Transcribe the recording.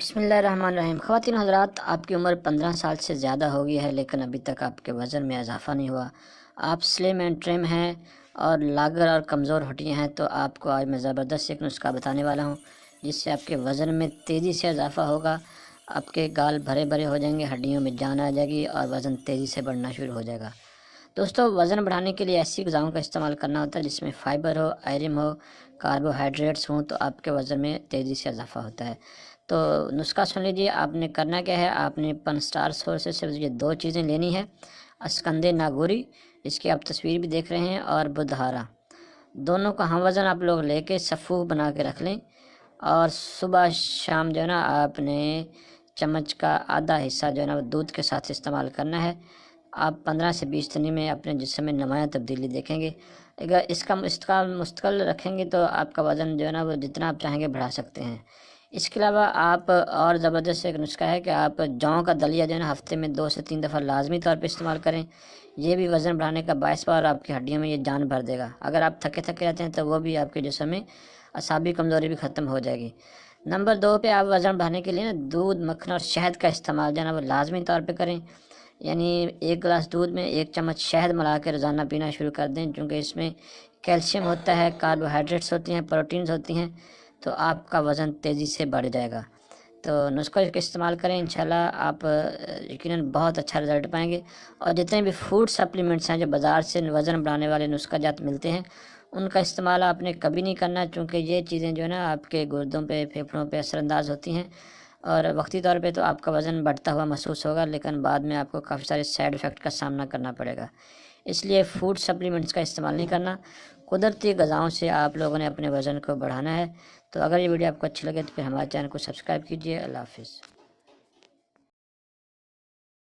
بسم اللہ الرحمن الرحیم۔ خواتین حضرات، آپ کی عمر 15 سال سے زیادہ ہو گئی ہے لیکن ابھی تک آپ کے وزن میں اضافہ نہیں ہوا، آپ سلم اینڈ ٹرم ہیں اور لاغر اور کمزور ہٹیے ہیں، تو آپ کو آج میں زبردست ایک نسخہ بتانے والا ہوں جس سے آپ کے وزن میں تیزی سے اضافہ ہوگا، آپ کے گال بھرے بھرے ہو جائیں گے، ہڈیوں میں جان آ جائے گی اور وزن تیزی سے بڑھنا شروع ہو جائے گا۔ دوستو، وزن بڑھانے کے لیے ایسی غذاؤں کا استعمال کرنا ہوتا ہے جس میں فائبر ہو، آئرن ہو، کاربوہائیڈریٹس ہوں، تو آپ کے وزن میں تیزی سے اضافہ ہوتا ہے۔ تو نسخہ سن لیجیے، آپ نے کرنا کیا ہے، آپ نے پن سٹار سورسز سے یہ دو چیزیں لینی ہے، اسکند ناگوری، اس کی آپ تصویر بھی دیکھ رہے ہیں، اور بدھارا، دونوں کا ہم وزن آپ لوگ لے کے صفوف بنا کے رکھ لیں، اور صبح شام جو ہے نا آپ نے چمچ کا آدھا حصہ جو ہے نا وہ دودھ کے ساتھ استعمال کرنا ہے۔ آپ 15 سے 20 دن میں اپنے جسم میں نمایاں تبدیلی دیکھیں گے۔ اگر اس کا مستقل رکھیں گے تو آپ کا وزن جو ہے نا وہ جتنا آپ چاہیں گے بڑھا سکتے ہیں۔ اس کے علاوہ آپ اور زبردست ایک نسخہ ہے کہ آپ جوں کا دلیا جو ہے نا ہفتے میں 2 سے 3 دفعہ لازمی طور پہ استعمال کریں، یہ بھی وزن بڑھانے کا باعث اور آپ کی ہڈیوں میں یہ جان بھر دے گا۔ اگر آپ تھکے رہتے ہیں تو وہ بھی آپ کے جسم میں اعصابی کمزوری بھی ختم ہو جائے گی۔ نمبر 2 پہ آپ وزن بڑھانے کے لیے نا دودھ، مکھن اور شہد کا استعمال جو ہے نا وہ لازمی طور پہ کریں، یعنی 1 گلاس دودھ میں 1 چمچ شہد ملا کے روزانہ پینا شروع کر دیں، کیونکہ اس میں کیلشیم ہوتا ہے، کاربوہائیڈریٹس ہوتی ہیں، پروٹینز ہوتی ہیں، تو آپ کا وزن تیزی سے بڑھ جائے گا۔ تو نسخہ کا استعمال کریں، انشاءاللہ آپ یقیناً بہت اچھا رزلٹ پائیں گے۔ اور جتنے بھی فوڈ سپلیمنٹس ہیں جو بازار سے وزن بڑھانے والے نسخہ جات ملتے ہیں، ان کا استعمال آپ نے کبھی نہیں کرنا، چونکہ یہ چیزیں جو ہے نا آپ کے گردوں پہ، پھیپھڑوں پہ اثر انداز ہوتی ہیں، اور وقتی طور پہ تو آپ کا وزن بڑھتا ہوا محسوس ہوگا، لیکن بعد میں آپ کو کافی سارے سائیڈ ایفیکٹ کا سامنا کرنا پڑے گا۔ اس لیے فوڈ سپلیمنٹس کا استعمال نہیں کرنا، قدرتی غذاؤں سے آپ لوگوں نے اپنے وزن کو بڑھانا ہے۔ تو اگر یہ ویڈیو آپ کو اچھی لگے تو پھر ہمارے چینل کو سبسکرائب کیجیے۔ اللہ حافظ۔